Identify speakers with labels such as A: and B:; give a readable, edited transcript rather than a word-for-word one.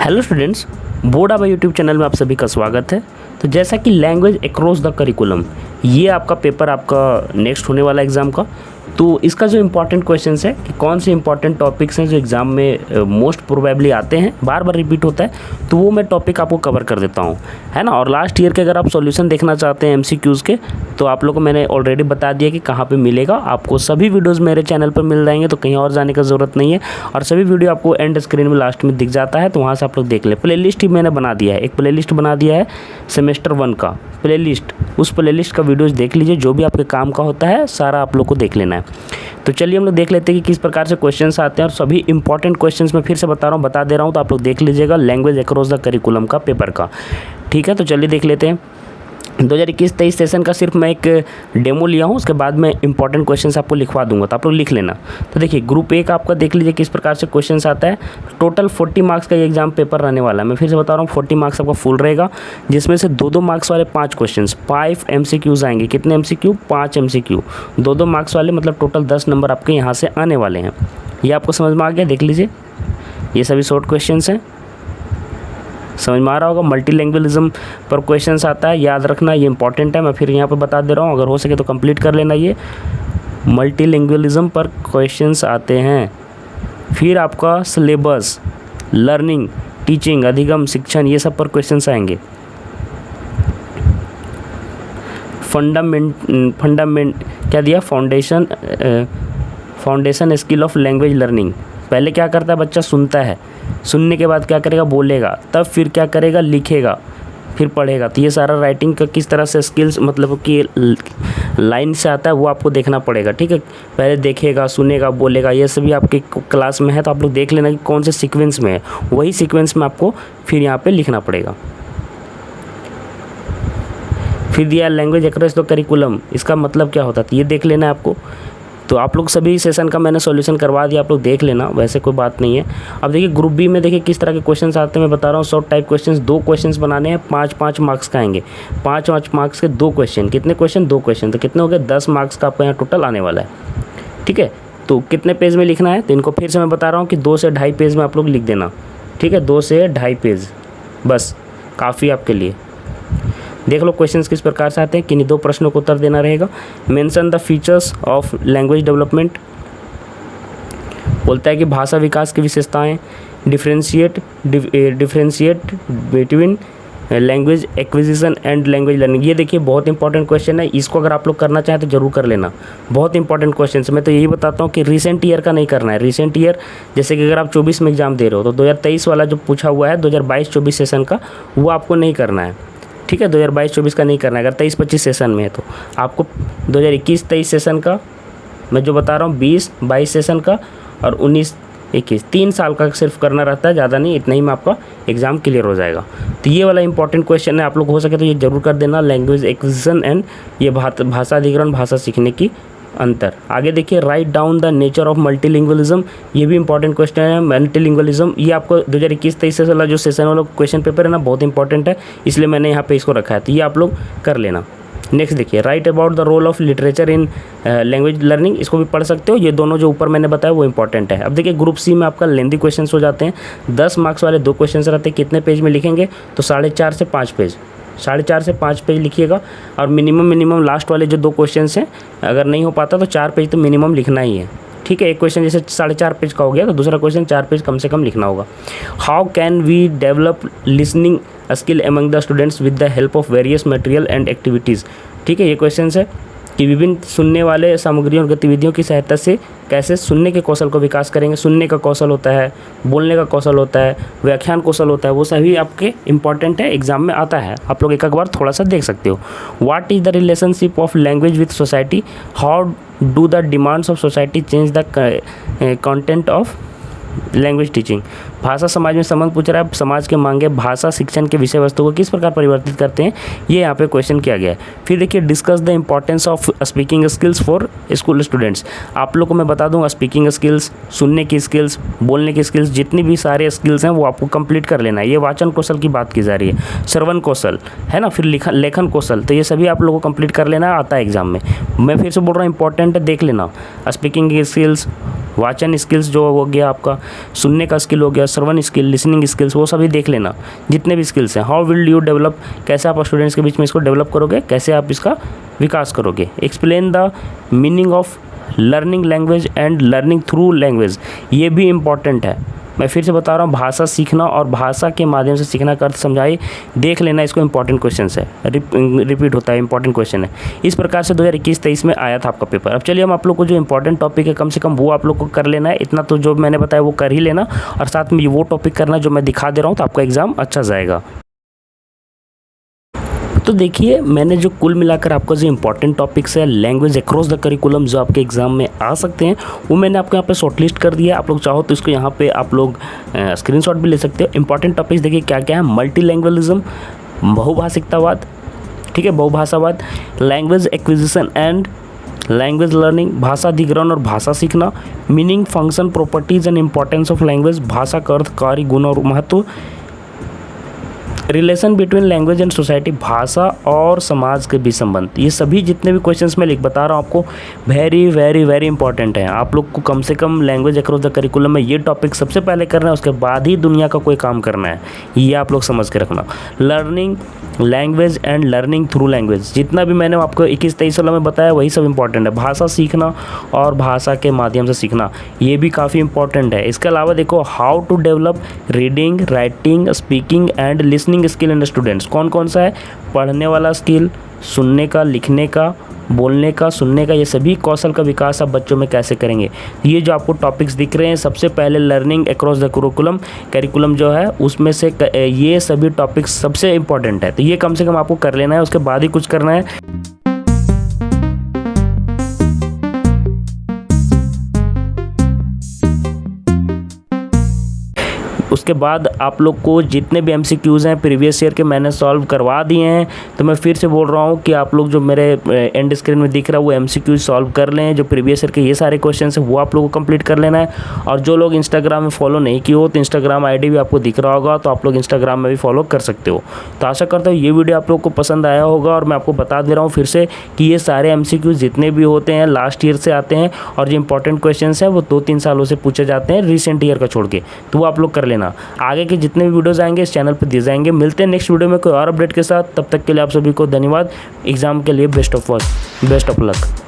A: Hello students, board of YouTube channel में आप सभी का स्वागत है। तो जैसा कि लैंग्वेज अक्रॉस द करिकुलम, ये आपका पेपर आपका नेक्स्ट होने वाला एग्ज़ाम का। तो इसका जो इम्पोर्टेंट क्वेश्चंस है कि कौन से इंपॉर्टेंट टॉपिक्स हैं जो एग्ज़ाम में मोस्ट प्रोबेबली आते हैं, बार बार रिपीट होता है, तो वो मैं टॉपिक आपको कवर कर देता हूँ, है ना। और लास्ट ईयर के अगर आप सॉल्यूशन देखना चाहते हैं एमसीक्यूज़ के, तो आप लोगों को मैंने ऑलरेडी बता दिया कि कहाँ पे मिलेगा। आपको सभी वीडियोज़ मेरे चैनल पर मिल जाएंगे, तो कहीं और जाने का ज़रूरत नहीं है। और सभी वीडियो आपको एंड स्क्रीन में लास्ट में दिख जाता है, तो वहाँ से आप लोग देख लें। प्ले लिस्ट ही मैंने बना दिया है, एक प्ले लिस्ट बना दिया है सेमेस्टर 1 का प्ले लिस्ट। उस प्ले लिस्ट का वीडियोज़ देख लीजिए, जो भी आपके काम का होता है सारा आप लोग को देख लेना है। तो चलिए हम लोग देख लेते हैं कि किस प्रकार से क्वेश्चंस आते हैं। और सभी इंपॉर्टेंट क्वेश्चंस मैं फिर से बता दे रहा हूँ, तो आप लोग देख लीजिएगा लैंग्वेज अक्रॉस द करिकुलम का पेपर का। ठीक है, तो चलिए देख लेते हैं। 2021-23 सेशन का सिर्फ मैं एक डेमो लिया हूँ, उसके बाद मैं इंपॉर्टेंट क्वेश्चंस आपको लिखवा दूंगा, तो आप लोग लिख लेना। तो देखिए ग्रुप ए का आपका देख लीजिए किस प्रकार से क्वेश्चंस आता है। टोटल 40 मार्क्स का ये एग्जाम पेपर रहने वाला है। मैं फिर से बता रहा हूँ, 40 मार्क्स आपका फुल रहेगा, जिसमें से 2-2 मार्क्स वाले 5 क्वेश्चन, 5 MCQs आएंगे। कितने MCQ? 5 MCQ, 2-2 मार्क्स वाले, मतलब टोटल 10 नंबर आपके यहाँ से आने वाले हैं। ये आपको समझ में आ गया? देख लीजिए, ये सभी शॉर्ट क्वेश्चन हैं, समझ में आ रहा होगा। मल्टीलैंग्वेलिज्म पर क्वेश्चंस आता है, याद रखना, ये इंपॉर्टेंट है। मैं फिर यहाँ पे बता दे रहा हूँ, अगर हो सके तो कंप्लीट कर लेना। ये मल्टीलैंग्वेलिज्म पर क्वेश्चंस आते हैं। फिर आपका सिलेबस, लर्निंग, टीचिंग, अधिगम, शिक्षण, ये सब पर क्वेश्चंस आएंगे। फंडामेंट क्या दिया? Foundation skill of language learning. पहले क्या करता है बच्चा? सुनता है, सुनने के बाद क्या करेगा? बोलेगा, तब फिर क्या करेगा? लिखेगा, फिर पढ़ेगा। तो ये सारा राइटिंग का किस तरह से स्किल्स, मतलब कि लाइन से आता है, वो आपको देखना पड़ेगा। ठीक है, पहले देखेगा, सुनेगा, बोलेगा, ये सभी आपके क्लास में है, तो आप लोग देख लेना कि कौन से सीक्वेंस में है। वही सीक्वेंस में आपको फिर यहाँ पे लिखना पड़ेगा। फिर दिया लैंग्वेज अक्रॉस द करिकुलम, इसका मतलब क्या होता है, तो ये देख लेना है आपको। तो आप लोग सभी सेशन का मैंने सॉल्यूशन करवा दिया, आप लोग देख लेना, वैसे कोई बात नहीं है। अब देखिए ग्रुप बी में देखिए किस तरह के क्वेश्चंस आते हैं, मैं बता रहा हूँ। शॉर्ट टाइप क्वेश्चंस 2 क्वेश्चंस बनाने हैं, 5-5 मार्क्स का आएंगे। 5-5 मार्क्स के 2 क्वेश्चन। कितने क्वेश्चन? 2 क्वेश्चन, तो कितने हो गए? 10 मार्क्स का आपको यहाँ टोटल आने वाला है। ठीक है, तो कितने पेज में लिखना है, तो इनको फिर से मैं बता रहा हूँ कि 2 से 2.5 पेज में आप लोग लिख देना। ठीक है, 2 से 2.5 पेज बस काफ़ी आपके लिए। देख लो क्वेश्चंस किस प्रकार से आते हैं, किन्हीं 2 प्रश्नों को उत्तर देना रहेगा। Mention the features of language development, बोलता है कि भाषा विकास की विशेषताएं। Differentiate between language acquisition and language learning. ये देखिए बहुत इंपॉर्टेंट क्वेश्चन है, इसको अगर आप लोग करना चाहें तो जरूर कर लेना। बहुत इंपॉर्टेंट क्वेश्चन है। मैं तो यही बताता हूँ कि रिसेंट ईयर का नहीं करना है। रिसेंट ईयर जैसे कि अगर आप 24 में एग्जाम दे रहे हो, तो 2023 वाला जो पूछा हुआ है 2022-24 सेशन का, वो आपको नहीं करना है। ठीक है, 2022-24 का नहीं करना है। अगर 23-25 सेशन में है तो आपको 2021-23 सेशन का मैं जो बता रहा हूँ, 20-22 सेशन का और 19-21 3 साल का सिर्फ करना रहता है, ज़्यादा नहीं। इतना ही में आपका एग्ज़ाम क्लियर हो जाएगा। तो ये वाला इंपॉर्टेंट क्वेश्चन है, आप लोग हो सके तो ये जरूर कर देना। लैंग्वेज एक्विजिशन एंड ये भाषा अधिग्रहण, भाषा सीखने की अंतर। आगे देखिए, write down the nature of multilingualism, ये भी इंपॉर्टेंट क्वेश्चन है। मल्टीलिंगुअलिज्म ये आपको 2021-23 वाला जो सेशन वाला क्वेश्चन पेपर है ना, बहुत इंपॉर्टेंट है, इसलिए मैंने यहाँ पे इसको रखा है, तो ये आप लोग कर लेना। नेक्स्ट देखिए, write about the role of literature in language learning, इसको भी पढ़ सकते हो। ये दोनों जो ऊपर मैंने बताया वो इंपॉर्टेंट है। अब देखिए ग्रुप सी में आपका लेंदी क्वेश्चंस हो जाते हैं। 10 मार्क्स वाले 2 क्वेश्चंस रहते हैं। कितने पेज में लिखेंगे, तो 4.5 से 5 पेज, 4.5 से 5 पेज लिखिएगा। और मिनिमम लास्ट वाले जो 2 क्वेश्चंस हैं, अगर नहीं हो पाता तो 4 पेज तो मिनिमम लिखना ही है। ठीक है, एक क्वेश्चन जैसे 4.5 पेज का हो गया, तो दूसरा क्वेश्चन 4 पेज कम से कम लिखना होगा। How can we develop listening skill among the students with the help of various material and activities. ठीक है, ये क्वेश्चन है कि विभिन्न सुनने वाले सामग्रियों और गतिविधियों की सहायता से कैसे सुनने के कौशल को विकास करेंगे। सुनने का कौशल होता है, बोलने का कौशल होता है, व्याख्यान कौशल होता है, वो सभी आपके इंपॉर्टेंट है, एग्जाम में आता है। आप लोग एक बार थोड़ा सा देख सकते हो। What is the relationship of language with society, how do the demands of society change the content of language teaching. भाषा समाज में संबंध पूछ रहा है, समाज के मांगे भाषा शिक्षण के विषय वस्तु को किस प्रकार परिवर्तित करते हैं, ये यहाँ पे क्वेश्चन किया गया है। फिर देखिए, discuss the importance of speaking skills for school students. आप लोग को मैं बता दूंगा, स्पीकिंग स्किल्स, सुनने की स्किल्स, बोलने की स्किल्स, जितनी भी सारे स्किल्स हैं वो आपको कंप्लीट कर लेना है। ये वाचन कौशल की बात की जा रही है, श्रवण कौशल है ना, फिर लेखन कौशल, तो ये सभी आप लोगों को कंप्लीट कर लेना आता है एग्जाम में। मैं फिर से बोल रहा हूँ, इंपॉर्टेंट है, देख लेना। स्पीकिंग स्किल्स, वाचन स्किल्स जो हो गया आपका, सुनने का स्किल हो गया, श्रवण स्किल, लिसनिंग स्किल्स, वो सभी देख लेना जितने भी स्किल्स हैं। हाउ विल यू डेवलप, कैसे आप स्टूडेंट्स के बीच में इसको डेवलप करोगे, कैसे आप इसका विकास करोगे। Explain the meaning of learning language and learning through language, ये भी इम्पॉर्टेंट है। मैं फिर से बता रहा हूँ, भाषा सीखना और भाषा के माध्यम से सीखना का अर्थ समझाइए, देख लेना इसको, इंपॉर्टेंट क्वेश्चन है, रिपीट होता है, इंपॉर्टेंट क्वेश्चन है। इस प्रकार से 2021-23 में आया था आपका पेपर। अब चलिए हम आप लोग को जो इंपॉर्टेंट टॉपिक है कम से कम वो आप लोग को कर लेना है, इतना तो जो मैंने बताया वो कर ही लेना, और साथ में वो टॉपिक करना जो मैं दिखा दे रहा हूँ, तो आपका एग्जाम अच्छा जाएगा। तो देखिए, मैंने जो कुल मिलाकर आपको जो इंपॉर्टेंट टॉपिक्स है लैंग्वेज अक्रॉस द करिकुलम जो आपके एग्जाम में आ सकते हैं, वो मैंने आपको यहाँ पे शॉर्टलिस्ट कर दिया है। आप लोग चाहो तो इसको यहाँ पे आप लोग स्क्रीनशॉट भी ले सकते हो। इंपॉर्टेंट टॉपिक्स देखिए क्या क्या है, मल्टीलैंग्वेलिज्म, बहुभाषिकतावाद, ठीक है, बहुभाषावाद, language acquisition and language learning, भाषा अधिग्रहण और भाषा सीखना, meaning, function, properties and importance of language, भाषा का अर्थ, कार्य, गुण और महत्व, relation between language and society, भाषा और समाज के बीच संबंध। ये सभी जितने भी क्वेश्चंस मैं बता रहा हूँ आपको, वेरी वेरी वेरी इंपॉर्टेंट है। आप लोग को कम से कम लैंग्वेज अक्रॉस द करिकुलम में ये टॉपिक सबसे पहले करना है, उसके बाद ही दुनिया का कोई काम करना है, ये आप लोग समझ के रखना। Learning language and learning through language, जितना भी मैंने आपको 21-23 में बताया वही सब इंपॉर्टेंट है। भाषा सीखना और भाषा के माध्यम से सीखना, ये भी काफ़ी इंपॉर्टेंट है। इसके अलावा देखो, how to develop reading, writing, speaking and listening skill in students, कौन कौन सा है, पढ़ने वाला स्किल, सुनने का, लिखने का, बोलने का, सुनने का, ये सभी कौशल का विकास आप बच्चों में कैसे करेंगे। ये जो आपको टॉपिक्स दिख रहे हैं, सबसे पहले लर्निंग अक्रॉस द करिकुलम जो है उसमें से ये सभी टॉपिक्स सबसे इंपॉर्टेंट है, तो ये कम से कम आपको कर लेना है, उसके बाद ही कुछ करना है। उसके बाद आप लोग को जितने भी एमसीक्यूज़ हैं प्रीवियस ईयर के मैंने सॉल्व करवा दिए हैं, तो मैं फिर से बोल रहा हूँ कि आप लोग जो मेरे एंड स्क्रीन में दिख रहा है वो एमसीक्यूज़ सॉल्व कर लें। जो प्रीवियस ईयर के ये सारे क्वेश्चन हैं वो आप लोगों को कंप्लीट कर लेना है। और जो लोग इंस्टाग्राम में फॉलो नहीं किए हो तो इंस्टाग्राम आईडी भी आपको दिख रहा होगा, तो आप लोग इंस्टाग्राम में भी फॉलो कर सकते हो। तो आशा करता हूँ ये वीडियो आप लोग को पसंद आया होगा, और मैं आपको बता दे रहा हूँ फिर से कि ये सारे एमसीक्यूज़ जितने भी होते हैं लास्ट ईयर से आते हैं, और जो इंपॉर्टेंट क्वेश्चन हैं वो 2-3 सालों से पूछे जाते हैं, रिसेंट ईयर का छोड़ के, तो वो आप लोग कर लेना। आगे के जितने भी वीडियोस आएंगे इस चैनल पर दिए जाएंगे। मिलते हैं नेक्स्ट वीडियो में कोई और अपडेट के साथ, तब तक के लिए आप सभी को धन्यवाद। एग्जाम के लिए बेस्ट ऑफ लक।